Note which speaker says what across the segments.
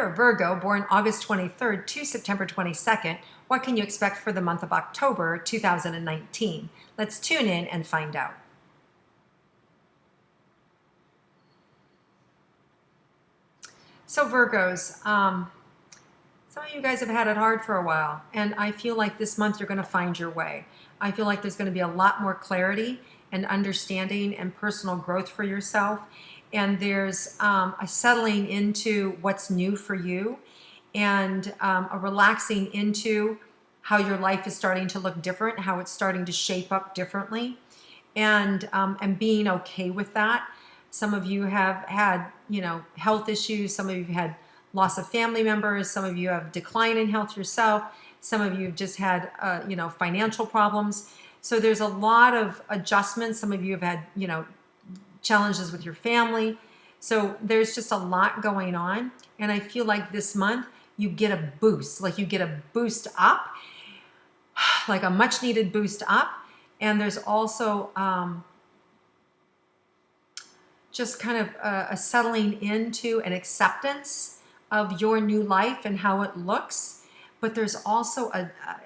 Speaker 1: you're a Virgo, born August 23rd to September 22nd, what can you expect for the month of October 2019? Let's tune in and find out. So Virgos, some of you guys have had it hard for a while, and I feel like this month you're going to find your way. I feel like there's going to be a lot more clarity and understanding and personal growth for yourself, and there's a settling into what's new for you, and a relaxing into how your life is starting to look different, how it's starting to shape up differently, and being okay with that. Some of you have had, health issues. Some of you have had loss of family members. Some of you have decline in health yourself. Some of you have just had, financial problems. So there's a lot of adjustments. Some of you have had, challenges with your family. So there's just a lot going on. And I feel like this month you get a boost, like you get a boost up, like a much needed boost up. And there's also just kind of a settling into an acceptance of your new life and how it looks. But there's also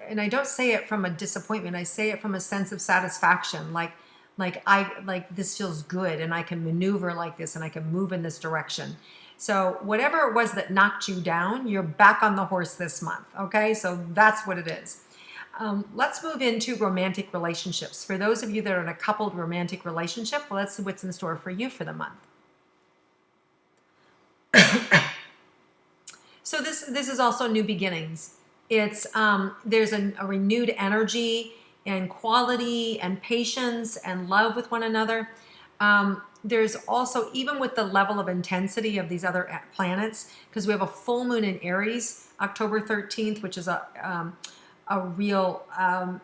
Speaker 1: and I don't say it from a disappointment, I say it from a sense of satisfaction, like this feels good and I can maneuver like this and I can move in this direction. So whatever it was that knocked you down, you're back on the horse this month, okay? So that's what it is. Let's move into romantic relationships. For those of you that are in a coupled romantic relationship, well, let's see what's in store for you for the month. So this is also new beginnings. It's there's a renewed energy and quality and patience and love with one another. There's also, even with the level of intensity of these other planets, because we have a full moon in Aries, October 13th, which is a real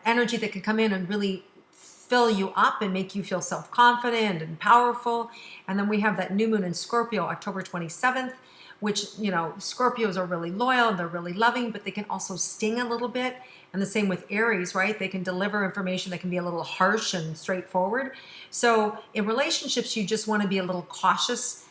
Speaker 1: energy that can come in and really fill you up and make you feel self-confident and powerful. And then we have that new moon in Scorpio, October 27th, which, Scorpios are really loyal and they're really loving, but they can also sting a little bit. And the same with Aries, right? They can deliver information that can be a little harsh and straightforward. So in relationships, you just want to be a little cautious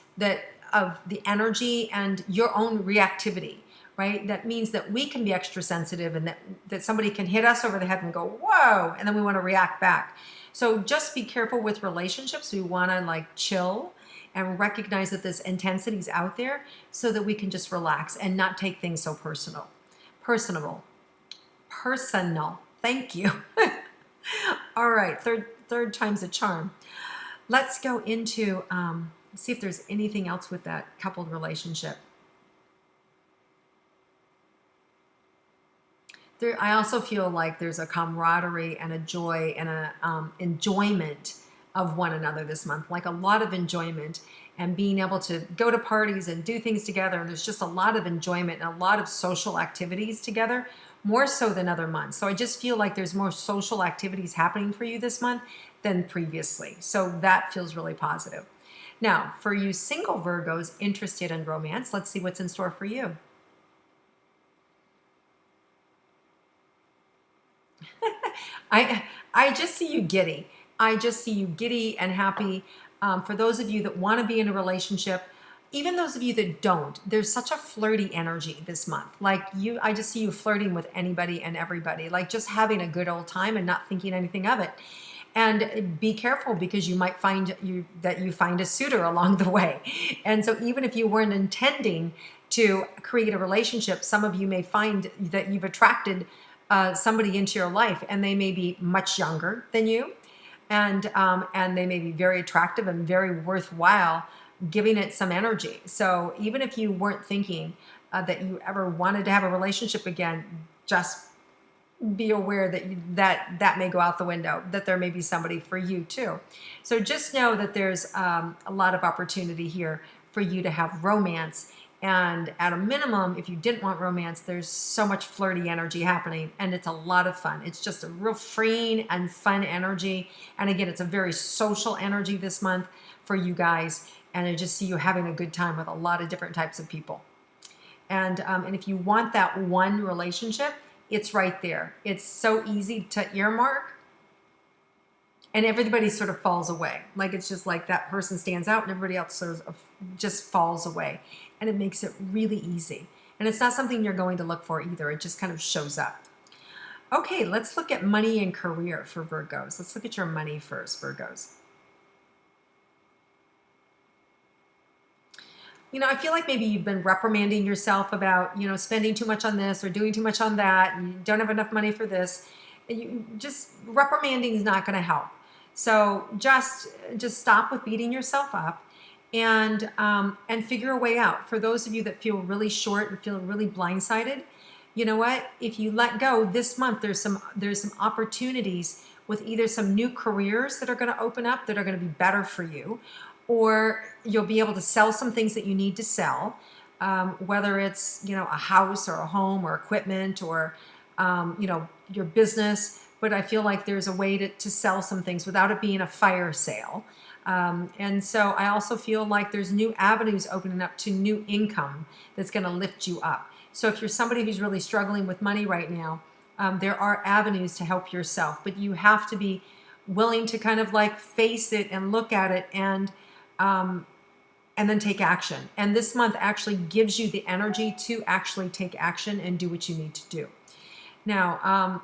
Speaker 1: of the energy and your own reactivity, right? That means that we can be extra sensitive and that somebody can hit us over the head and go, whoa, and then we want to react back. So just be careful with relationships. We want to chill and recognize that this intensity is out there so that we can just relax and not take things so personal. Personal. Thank you. All right, third time's a charm. Let's go into, see if there's anything else with that coupled relationship. I also feel like there's a camaraderie and a joy and a enjoyment of one another this month, like a lot of enjoyment and being able to go to parties and do things together. And there's just a lot of enjoyment and a lot of social activities together, more so than other months. So I just feel like there's more social activities happening for you this month than previously. So that feels really positive. Now, for you single Virgos interested in romance, let's see what's in store for you. I just see you giddy. I just see you giddy and happy. For those of you that want to be in a relationship, even those of you that don't, there's such a flirty energy this month. I just see you flirting with anybody and everybody, like just having a good old time and not thinking anything of it. And be careful, because you might find that you find a suitor along the way. And so even if you weren't intending to create a relationship, some of you may find that you've attracted somebody into your life, and they may be much younger than you, and they may be very attractive and very worthwhile, giving it some energy. So even if you weren't thinking that you ever wanted to have a relationship again, just be aware that may go out the window, that there may be somebody for you too. So just know that there's a lot of opportunity here for you to have romance. And at a minimum, if you didn't want romance, there's so much flirty energy happening, and it's a lot of fun. It's just a real freeing and fun energy. And again, it's a very social energy this month for you guys. And I just see you having a good time with a lot of different types of people. And if you want that one relationship, it's right there. It's so easy to earmark, and everybody sort of falls away. Like, it's just like that person stands out and everybody else sort of just falls away. And it makes it really easy. And it's not something you're going to look for either. It just kind of shows up. Okay, let's look at money and career for Virgos. Let's look at your money first, Virgos. I feel like maybe you've been reprimanding yourself about, spending too much on this or doing too much on that, and you don't have enough money for this. Just reprimanding is not going to help. So just stop with beating yourself up, and figure a way out. For those of you that feel really short and feel really blindsided, you know what? If you let go this month, there's some opportunities with either some new careers that are going to open up that are going to be better for you, or you'll be able to sell some things that you need to sell, whether it's a house or a home or equipment or your business. But I feel like there's a way to sell some things without it being a fire sale. And so I also feel like there's new avenues opening up to new income that's going to lift you up. So if you're somebody who's really struggling with money right now, there are avenues to help yourself, but you have to be willing to kind of like face it and look at it and then take action. And this month actually gives you the energy to actually take action and do what you need to do. Now,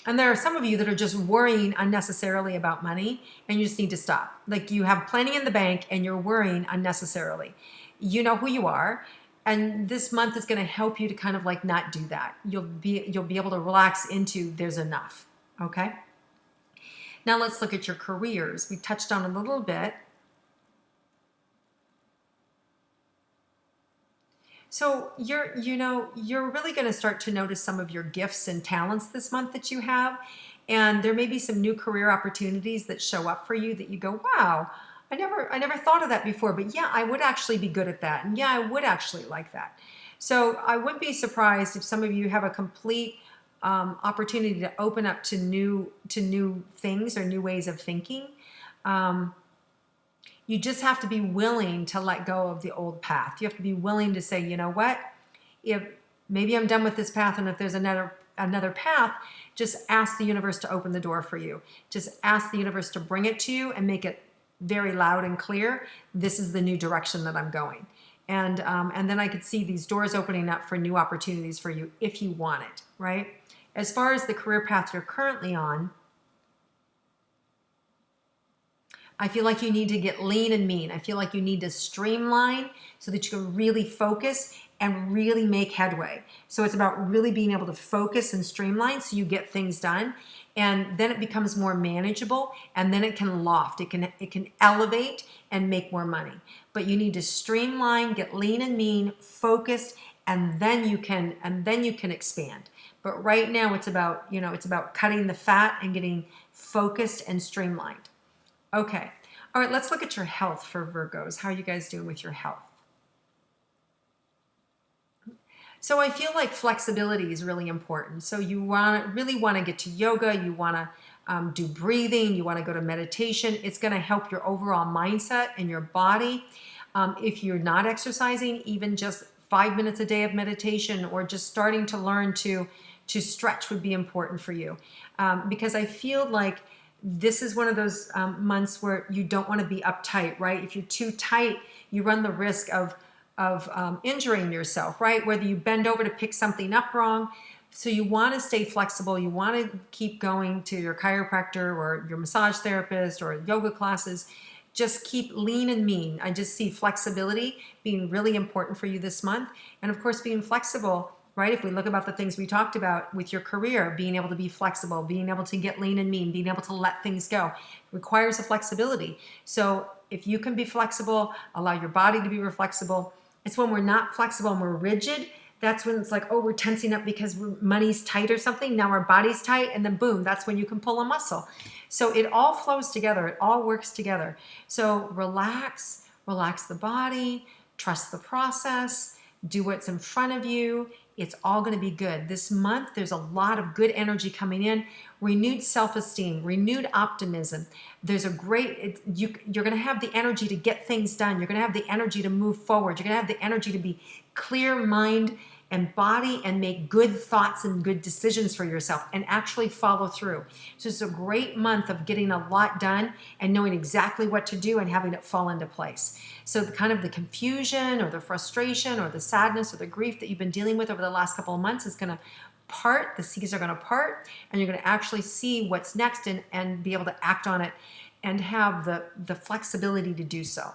Speaker 1: and there are some of you that are just worrying unnecessarily about money, and you just need to stop. Like, you have plenty in the bank and you're worrying unnecessarily. You know who you are, and this month is going to help you to kind of like not do that. You'll be able to relax into there's enough. Okay. Now let's look at your careers. We touched on a little bit. So you're really going to start to notice some of your gifts and talents this month that you have. And there may be some new career opportunities that show up for you that you go, wow, I never thought of that before, but yeah, I would actually be good at that. And yeah, I would actually like that. So I wouldn't be surprised if some of you have a complete opportunity to open up to new things or new ways of thinking. You just have to be willing to let go of the old path. You have to be willing to say, you know what, if maybe I'm done with this path, and if there's another path, just ask the universe to open the door for you. Just ask the universe to bring it to you and make it very loud and clear. This is the new direction that I'm going. And then I could see these doors opening up for new opportunities for you if you want it, right? As far as the career path you're currently on, I feel like you need to get lean and mean. I feel like you need to streamline so that you can really focus and really make headway. So it's about really being able to focus and streamline so you get things done. And then it becomes more manageable, and then it can loft. It can elevate and make more money. But you need to streamline, get lean and mean, focused, and then you can expand. But right now it's about cutting the fat and getting focused and streamlined. Okay. All right, let's look at your health for Virgos. How are you guys doing with your health? So I feel like flexibility is really important. So you really want to get to yoga. You want to do breathing. You want to go to meditation. It's going to help your overall mindset and your body. If you're not exercising, even just 5 minutes a day of meditation, or just starting to learn to stretch would be important for you. Because I feel like this is one of those months where you don't want to be uptight, right? If you're too tight, you run the risk of injuring yourself, right? Whether you bend over to pick something up wrong. So you want to stay flexible. You want to keep going to your chiropractor or your massage therapist or yoga classes. Just keep lean and mean. I just see flexibility being really important for you this month. And of course, being flexible, right? If we look about the things we talked about with your career, being able to be flexible, being able to get lean and mean, being able to let things go, requires a flexibility. So if you can be flexible, allow your body to be flexible. It's when we're not flexible and we're rigid, that's when it's like, oh, we're tensing up because money's tight or something. Now our body's tight, and then boom, that's when you can pull a muscle. So it all flows together. It all works together. So relax the body, trust the process, do what's in front of you. It's all going to be good. This month, there's a lot of good energy coming in, renewed self-esteem, renewed optimism. There's you're going to have the energy to get things done. You're going to have the energy to move forward. You're going to have the energy to be clear mind embody and make good thoughts and good decisions for yourself and actually follow through. So it's a great month of getting a lot done and knowing exactly what to do and having it fall into place. So the confusion or the frustration or the sadness or the grief that you've been dealing with over the last couple of months is going to part. The seas are going to part, and you're going to actually see what's next and be able to act on it and have the flexibility to do so.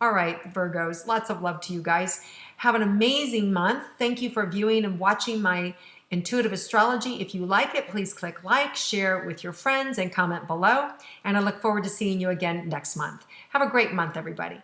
Speaker 1: All right, Virgos, lots of love to you guys. Have an amazing month. Thank you for viewing and watching my intuitive astrology. If you like it, please click like, share it with your friends, and comment below. And I look forward to seeing you again next month. Have a great month, everybody.